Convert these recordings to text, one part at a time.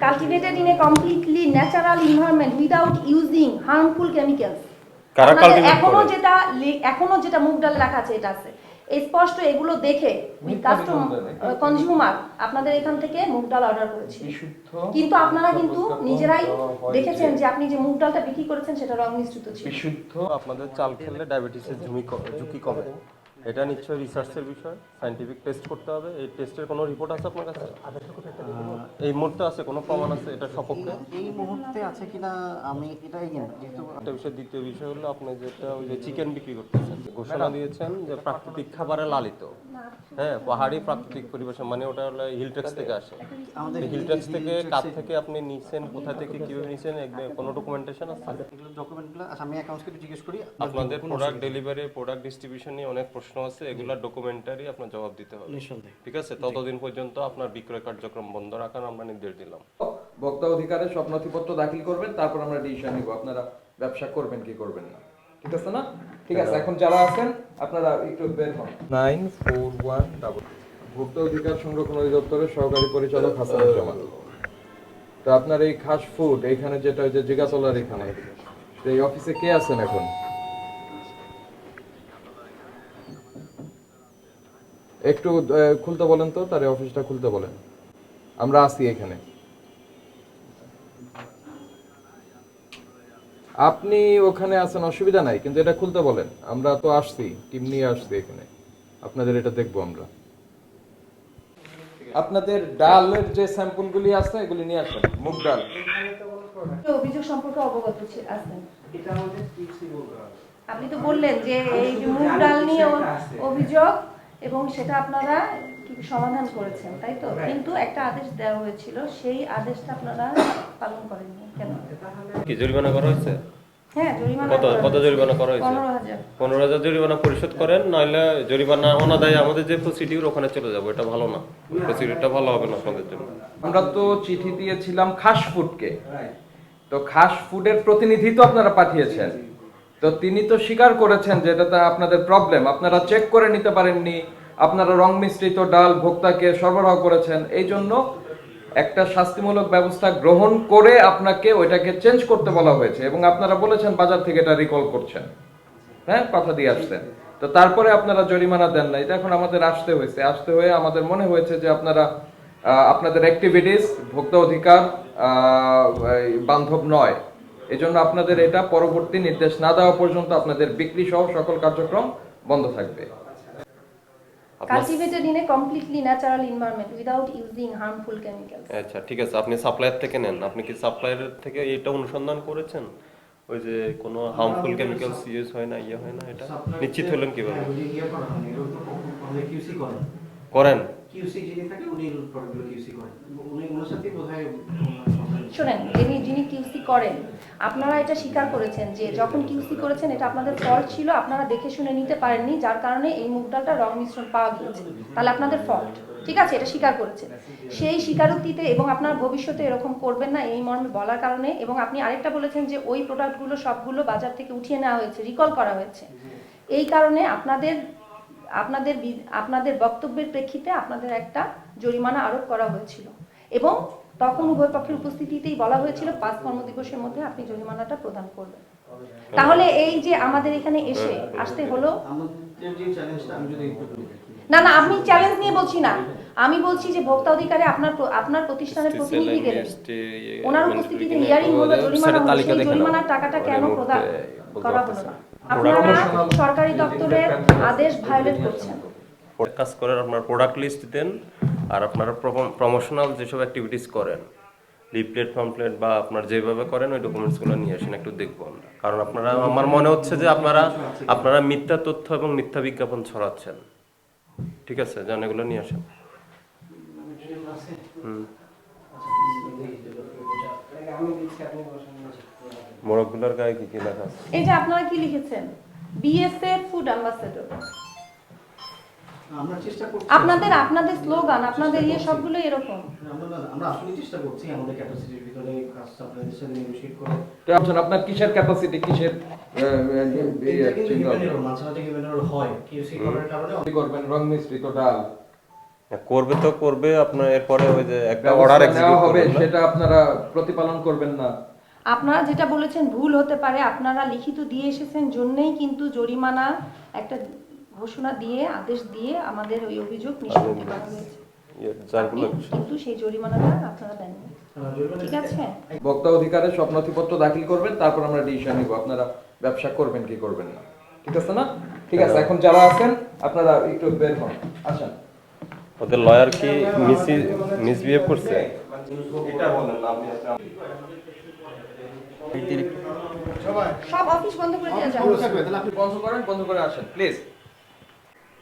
cultivated in a completely natural environment without using harmful chemicals. কারা আপনাদের cultivate এখনো যেটা মুগ ডাল লেখা আছে এটা আছে স্পষ্ট, এগুলো দেখে কনজিউমার আপনাদের এখান থেকে মুগ ডাল অর্ডার করেছে, কিন্তু আপনারা কিন্তু নিজেরাই দেখেছেন যে আপনি যে মুগ ডালটা বিক্রি করেছেন সেটা রং মিশ্রিত ছিল। বিশুদ্ধ আপনাদের চাল খেলে ডায়াবেটিসের ঝুঁকি কমে, এটা নিশ্চয়ই রিসার্চের বিষয়, সায়েন্টিফিক টেস্ট করতে হবে। এই টেস্টের কোনো রিপোর্ট আছে আপনার কাছে? এই মুহূর্তে আছে কোনো প্রমাণ আছে এটা সপক্ষে? এই মুহূর্তে আছে কিনা আমি এটাই যেহেতু একটা বিষয়। দ্বিতীয় বিষয় হলো আপনি যেটা ওই যে চিকেন বিক্রি করতেছেন, ঘোষণা দিয়েছেন যে প্রাকৃতিক খাবারে লালিত, হ্যাঁ, পাহাড়ি প্রাকৃতিক পরিবেশন, মানে ওটা হলো হিলটেক্স থেকে আসে। হিলটেক্স থেকে কার থেকে আপনি নিছেন, কোথা থেকে কিভাবে নিছেন, কোনো ডকুমেন্টেশন আছে? এগুলো ডকুমেন্টগুলো আমি অ্যাকাউন্টসকে জিজ্ঞেস করি। আপনাদের প্রোডাক্ট ডেলিভারি, প্রোডাক্ট ডিস্ট্রিবিউশন নিয়ে অনেক প্রশ্ন আছে, এগুলা ডকুমেন্টারি আপনার জবাব দিতে হবে, ঠিক আছে? ততদিন পর্যন্ত আপনার বিক্রয় কার্যক্রম বন্ধ রাখার আমরা নির্দেশ দিলাম। ভোক্তা অধিকারে সব নথিপত্র দাখিল করবেন, তারপর আমরা ডিসিশন নিব আপনারা ব্যবসা করবেন কি করবেন না, ঠিক আছে না? ঠিক আছে, এখন যারা আছেন আপনারা একটু বের হন। 941 ভোক্তা অধিকার সংরক্ষণ অধিদপ্তরের সহকারী পরিচালক হাসানুজ্জামান। তো আপনার এই খাস ফুড এইখানে যেটা ওই যে জিগাতলার এখানে, তো এই অফিসে কে আছেন এখন? একটু খুলতে বলেন তো, তার অফিসটা খুলতে বলেন, আমরা আছি এখানে। আপনি ওখানে আছেন, অসুবিধা নাই, কিন্তু এটা খুলতে বলেন। আমরা তো আসছি, টিম নিয়ে আসছি এখানে, আপনাদের এটা দেখবো আমরা। আপনাদের ডালের যে স্যাম্পলগুলি আছে এগুলি নিয়ে আসেন, মুগ ডাল। অভিযোগ সম্পর্কে অবগত আছেন? আপনি তো বললেন যে এই যে মুগ ডাল নিয়ে অভিযোগ এবং সেটা আপনারা সমাধান করেছেন, তাই তো? কিন্তু একটা আদেশ দেওয়া হয়েছিল, সেই আদেশটা আপনারা পালন করেননি কেন? কি জরিমানা করা হয়েছে? হ্যাঁ, জরিমানা কত জরিমানা করা হয়েছে? 15,000 জরিমানা পরিশোধ করেন, নইলে জরিমানা অনাদায়ে আমাদের যে প্রসিডিউর ওখানে চলে যাবো, এটা ভালো না, প্রসিডিউরটা ভালো হবে না আপনাদের জন্য। আমরা তো চিঠি দিয়েছিলাম খাস ফুডকে, তো খাস ফুডের প্রতিনিধি তো আপনারা পাঠিয়েছেন, তো তিনি তো স্বীকার করেছেন যে এটা আপনাদের প্রবলেম, আপনারা চেক করে নিতে পারেননি, আপনারা রং মিশ্রিত ডাল ভোক্তাকে সরবরাহ করেছেন, এই জন্য একটা শাস্তিমূলক ব্যবস্থা গ্রহণ করে আপনাকে ওইটাকে চেঞ্জ করতে বলা হয়েছে, এবং আপনারা বলেছেন বাজার থেকে এটা রিকল করছেন, হ্যাঁ, কথা দিয়ে আসছেন। তো তারপরে আপনারা জরিমানা দেন না, এটা এখন আমাদের আসতে হয়ে আমাদের মনে হয়েছে যে আপনারা আপনাদের অ্যাক্টিভিটিস ভোক্তা অধিকার বান্ধব নয়, এজন্য আপনাদের এটা পরবর্তী নির্দেশ না দেওয়া পর্যন্ত আপনাদের বিক্রি সহ সকল কার্যক্রম বন্ধ থাকবে। Cultivated in a completely natural environment without using harmful chemicals. আচ্ছা, ঠিক আছে, আপনি সাপ্লায়ার থেকে নেন, আপনি কি সাপ্লায়ার থেকে এটা অনুসন্ধান করেছেন ওই যে কোনো হার্মফুল কেমিক্যালস ইউজ হয় না, হয় না, এটা নিশ্চিত হলেন কিভাবে? করেন কিউসি যিনি থাকে উনি প্রোডাক্টগুলো কিউসি করেন, উনি ওনার সাথে বোধহয় শোনেন, যিনি কিউসি করেন, আপনারা এটা স্বীকার করেছেন যে যখন কিউসি করেছেন এটা আপনাদের ফল্ট ছিল, আপনারা দেখে শুনে নিতে পারেননি, যার কারণে এই মুগ ডালটা রং মিশ্রণ পাওয়া গিয়েছে, তাহলে আপনাদের ফল্ট, ঠিক আছে? এটা স্বীকার করেছেন। সেই স্বীকারোক্তিতে এবং আপনার ভবিষ্যতে এরকম করবেন না এই মর্মে বলার কারণে, এবং আপনি আরেকটা বলেছেন যে ওই প্রোডাক্টগুলো সবগুলো বাজার থেকে উঠিয়ে নেওয়া হয়েছে, রিকল করা হয়েছে, এই কারণে আপনাদের বক্তব্যের প্রেক্ষিতে আপনাদের একটা জরিমানা আরোপ করা হয়েছিল, এবং তখন উভয় পক্ষের উপস্থিতিতেই বলা হয়েছিল 5 কর্মদিবসের মধ্যে আপনি জরিমানাটা প্রদান করবেন। তাহলে এই যে আমাদের এখানে আসতে হলো না, আমি চ্যালেঞ্জ নিয়ে বলছি না, আমি বলছি যে ভোক্তা অধিকারে আপনার প্রতিষ্ঠানের প্রতিনিধি গেলেন, ওনার উপস্থিতিতে হিয়ারিং হলো, জরিমানা হলো, সেই জরিমানার টাকাটা কেন প্রদান করা হলো না? আপনারা সরকারি দপ্তরের আদেশ ভায়োলেট করছেন। কাজ করেন, আপনার প্রোডাক্ট লিস্ট দেন, আর আপনারা প্রমোশনাল যেসব অ্যাক্টিভিটিস করেন, লিফলেট পাম্পলেট বা আপনার যেভাবে করেন ওই ডকুমেন্টসগুলো নিয়ে আসেন, একটু দেখবো আমরা। কারণ আপনারা, আমার মনে হচ্ছে যে আপনারা মিথ্যা তথ্য এবং মিথ্যা বিজ্ঞাপন ছড়াচ্ছেন, ঠিক আছে? জান, এগুলো নিয়ে আসেন। মোড়কগুলোর গায়ে কি কি লেখা আছে? এই যে আপনারা কি লিখেছেন, বিএসএফ ফুড অ্যাম্বাসেডর, আমরা চেষ্টা করছি, আপনাদের স্লোগান, আপনাদের সবগুলো এরকম। আমরা আসলে চেষ্টা করছি আমাদের ক্যাপাসিটির ভিতরে কাজ আপনাদের সাথে নেগোশিয়েট করে। তো আপনার কিসের ক্যাপাসিটি, কিসের মাঝে মাঝে হয় কিউসি করার কারণে করবেন রং মিশ্রিত ডাল, করবে তো করবে, আপনার এরপরে ওই যে একটা ব্যবস্থা অর্ডার নেওয়া এক্সিকিউট হবে করবেন না? সেটা আপনারা প্রতিপালন করবেন না? আপনারা যেটা বলেছেন ভুল হতে পারে, আপনারা লিখিত দিয়ে এসেছেন জন্যই কিন্তু জরিমানা একটা ঘোষণা দিয়ে আদেশ দিয়ে আমাদের ওই অভিযোগ নিষ্পত্তি করা হয়েছে। যারগুলো কিন্তু সেই জরিমানাটা আপনারা দেননি, ঠিক আছে? ভোক্তা অধিকারে সব নথিপত্র দাখিল করবেন, তারপর আমরা ডিসিশন নিব আপনারা ব্যবসা করবেন কি করবেন না। ঠিক আছে না? ঠিক আছে, এখন যারা আছেন আপনারা একটু বের হন, আসেন। ওদের লয়ার কি মিসবিহেভ করছে? এটা বলেন না আপনি। সব অফিস বন্ধ করে দিয়ে যান। বন্ধ করে আসেন প্লিজ।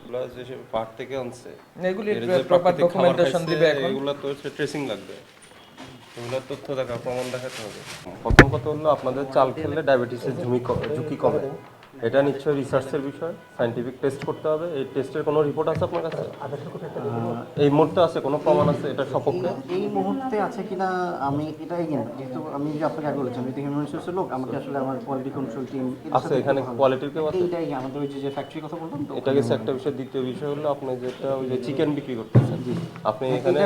এগুলা যে সে পার্ট থেকে আনছে, এগুলি এর যে প্রপার প্রাকৃতিক খাবার ডকুমেন্টেশন খাইছে, দিবে এখন। এগুলা তো ট্রেসিং লাগবে, এগুলা তথ্য দেখা প্রমাণ দেখাতে হবে। প্রথম কথা হলো আপনাদের চাল খেলে ডায়াবেটিসের ঝুঁকি কমে, এটা নিশ্চয়ই রিসার্চের বিষয়, সায়েন্টিফিক টেস্ট করতে হবে। এই টেস্টের কোনো রিপোর্ট আছে আপনার কাছে? এই মুহূর্তে আছে কোনো প্রমাণ আছে এটা সপক্ষে? এই মুহূর্তে আছে কিনা আমি এটা এগেন, যেহেতু আমি যে আপনাকে আগে বলেছি আমি তো হিউম্যান রিসোর্সের লোক, আমাকে আসলে আমার কোয়ালিটি কন্ট্রোল টিম আছে এখানে কোয়ালিটির কেউ আছে? এইটাই আমাদের ওই যে ফ্যাক্টরি কথা বললাম তো, এটা গেছে একটা বিষয়। দ্বিতীয় বিষয় হলো আপনি যেটা ওই যে চিকেন বিক্রি করতেছেন, আপনি এখানে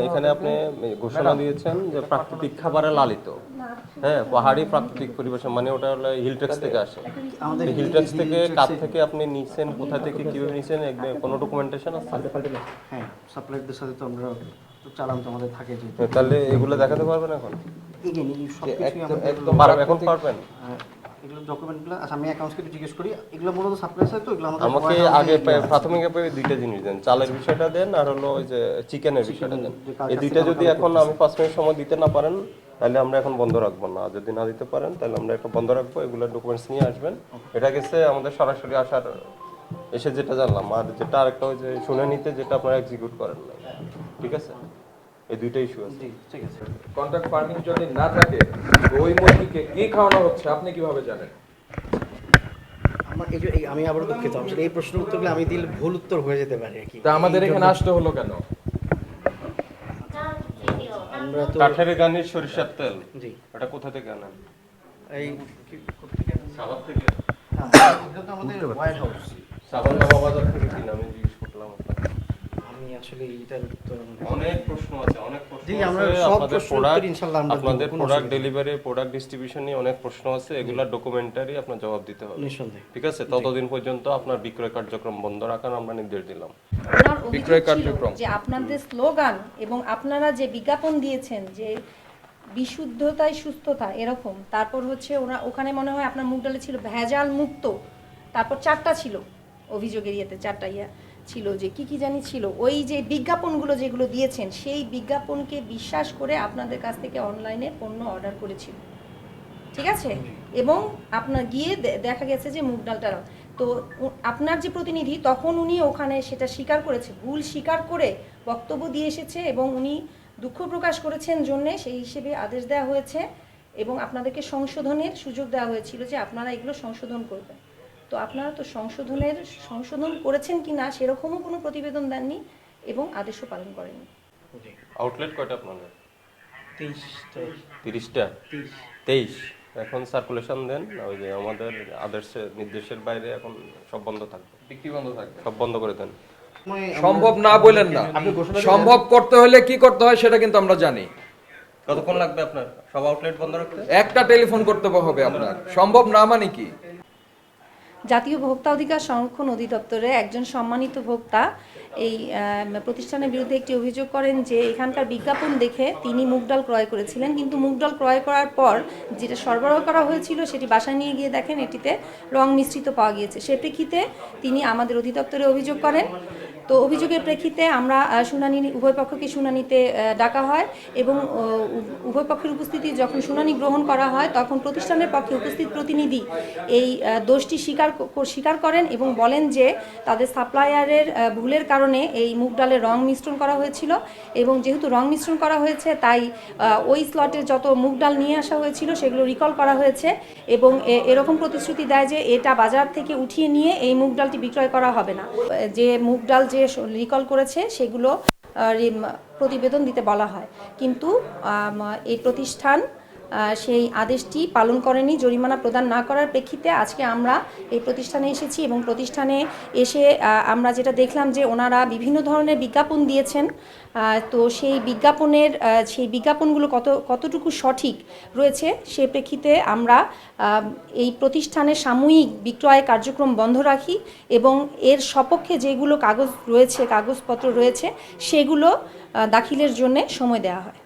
এখানে আপনি ঘোষণা দিয়েছেন যে প্রাকৃতিক খাবারে লালিত, হ্যাঁ, পাহাড়ি প্রাকৃতিক পরিবেশে, মানে ওটা হলো হিলটেক্স থেকে আসে। আমাদের হিলটেক্স থেকে কার থেকে আপনি নিছেন, কোথা থেকে কিভাবে নিছেন, কোনো ডকুমেন্টেশন আছে? হ্যাঁ সাপ্লাইয়ারদের সাথে তো আমরা তো চালান তো আমাদের থাকে যে তাহলে এগুলো দেখাতে পারবেন এখন? এগেন এই সব কিছুই আমাদের এখন পারবেন? এগুলো ডকুমেন্টগুলো আচ্ছা আমি অ্যাকাউন্টসকে একটু জিজ্ঞেস করি, এগুলো মূলত সাপ্লাইয়ার তো এগুলো আমাদের আমাকে আগে প্রাথমিকভাবে দুইটা জিনিস দেন, চালের বিষয়টা দেন আর হলো ওই যে চিকেনের বিষয়টা দেন। এই দুইটা যদি এখন আমি 5 মিনিট সময় দিতে না পারেন তাহলে আমরা এখন বন্ধ রাখবো না, আর যদি না দিতে পারেন তাহলে আমরা একটা বন্ধ রাখবো। এগুলো ডকুমেন্টস নিয়ে আসবেন। এটা গেছে আমাদের সরাসরি আসার এসে যেটা জানলাম, আর যেটা আরেকটা ওই যে শুনে নিতে যেটা আপনারা এক্সিকিউট করেন না, ঠিক আছে? এই দুইটা ইস্যু আছে। ঠিক আছে। কন্ট্রাক্ট ফার্মিং যদি না থাকে ওই মুরগিকে কি খাওয়ানো হচ্ছে আপনি কিভাবে জানেন? আমার এই যে আমি আবার দুঃখিত, আসলে এই প্রশ্নের উত্তরগুলো আমি দিলে ভুল উত্তর হয়ে যেতে পারে আর কি। তা আমাদের এখানে আসতে হলো কেন? আমরা তো কাঠের গানির সরিষার তেল, জি এটা কোথা থেকে আনেন? এই সাভার থেকে? এটা তো আমাদের ওয়ার হাউস। সাভার না বাজার থেকে কিনা? আমি জিজ্ঞেস করলাম আপনাকে। আমি আসলে এটার উত্তর অনেক প্রশ্ন আছে, অনেক প্রশ্ন জি, আছে। আমরা সব আপনাদের প্রশ্নের প্রোডাক্ট, উত্তর ইনশাআল্লাহ আমরা দিব, আপনাদের কোনো প্রোডাক্ট অসুবিধা নেই। ডেলিভারি, প্রোডাক্ট ডিস্ট্রিবিউশন নিয়ে অনেক প্রশ্ন আছে, এগুলা ডকুমেন্টারি আপনার জবাব দিতে হবে, নিঃসন্দেহে। ঠিক আছে? ততদিন পর্যন্ত আপনার বিক্রয় কার্যক্রম বন্ধ রাখার আমরা নির্দেশ দিলাম। ওনার অভিযোগ বিক্রয় ছিল কার্যক্রম। যে আপনাদের স্লোগান এবং আপনারা যে বিজ্ঞাপন দিয়েছেন যে বিশুদ্ধতাই সুস্থতা এরকম, তারপর হচ্ছে ওখানে মনে হয় আপনার মুগ ডালে ছিল ভেজাল মুক্ত, তারপর 4টা ছিল অভিযোগের ইয়েতে, 4টা ছিল যে কি জানি ছিল, ওই যে বিজ্ঞাপনগুলো যেগুলো দিয়েছেন সেই বিজ্ঞাপনকে বিশ্বাস করে আপনাদের কাছ থেকে অনলাইনে পণ্য অর্ডার করেছিল, ঠিক আছে? এবং আপনার গিয়ে দেখা গেছে যে মুগ ডালটা, তো আপনার যে প্রতিনিধি তখন উনি ওখানে সেটা স্বীকার করেছে, ভুল স্বীকার করে বক্তব্য দিয়ে এসেছে এবং উনি দুঃখ প্রকাশ করেছেন জন্যে সেই হিসেবে আদেশ দেওয়া হয়েছে এবং আপনাদেরকে সংশোধনের সুযোগ দেওয়া হয়েছিল যে আপনারা এগুলো সংশোধন করবেন। তো আপনারা তো সংশোধন করেছেন কি না সেরকমও কোনো প্রতিবেদন দেননি এবং আদেশও পালন করেননি। আউটলেট কয়টা আপনাদের? 23টা 23। এখন সার্কুলেশন দেন, ওই যে আমাদের আদেশের নির্দেশের বাইরে এখন সব বন্ধ থাকবে, বিক্রি বন্ধ থাকবে। সব বন্ধ করে দেন। সম্ভব না বলেন না, সম্ভব করতে হলে কি করতে হয় সেটা কিন্তু আমরা জানি। কতক্ষণ লাগবে আপনার সব আউটলেট বন্ধ রাখতে? একটা টেলিফোন করতে হবে আপনার, সম্ভব না মানে কি? জাতীয় ভোক্তা অধিকার সংরক্ষণ অধিদপ্তরে একজন সম্মানিত ভোক্তা এই প্রতিষ্ঠানের বিরুদ্ধে একটি অভিযোগ করেন যে এখানকার বিজ্ঞাপন দেখে তিনি মুগ ডাল ক্রয় করেছিলেন, কিন্তু মুগ ডাল ক্রয় করার পর যেটা সরবরাহ করা হয়েছিল সেটি বাসায় নিয়ে গিয়ে দেখেন এটিতে রং মিশ্রিত পাওয়া গিয়েছে। সে প্রেক্ষিতে তিনি আমাদের অধিদপ্তরে অভিযোগ করেন। তো অভিযোগের প্রেক্ষিতে আমরা উভয় পক্ষকে শুনানিতে ডাকা হয় এবং উভয় পক্ষের উপস্থিতি যখন শুনানি গ্রহণ করা হয় তখন প্রতিষ্ঠানের পক্ষে উপস্থিত প্রতিনিধি এই দোষটি স্বীকার করেন এবং বলেন যে তাদের সাপ্লায়ারের ভুলের কারণে এই মুগ ডালের রং মিশ্রণ করা হয়েছিল এবং যেহেতু রং মিশ্রণ করা হয়েছে তাই ওই স্লটের যত মুগ ডাল নিয়ে আসা হয়েছিল সেগুলো রিকল করা হয়েছে এবং এরকম প্রতিশ্রুতি দেয় যে এটা বাজার থেকে উঠিয়ে নিয়ে এই মুগ ডালটি বিক্রয় করা হবে না। যে মুগ ডাল যে রিকল করেছে সেগুলো প্রতিবেদন দিতে বলা হয়, কিন্তু এই প্রতিষ্ঠান সেই আদেশটি পালন করেনি, জরিমানা প্রদান না করার প্রেক্ষিতে আজকে আমরা এই প্রতিষ্ঠানে এসেছি এবং প্রতিষ্ঠানে এসে আমরা যেটা দেখলাম যে ওনারা বিভিন্ন ধরনের বিজ্ঞাপন দিয়েছেন। তো সেই বিজ্ঞাপনগুলো কতটুকু সঠিক রয়েছে সে প্রেক্ষিতে আমরা এই প্রতিষ্ঠানের সাময়িক বিক্রয় কার্যক্রম বন্ধ রাখি এবং এর সপক্ষে যেগুলো কাগজপত্র রয়েছে সেগুলো দাখিলের জন্য সময় দেওয়া হয়।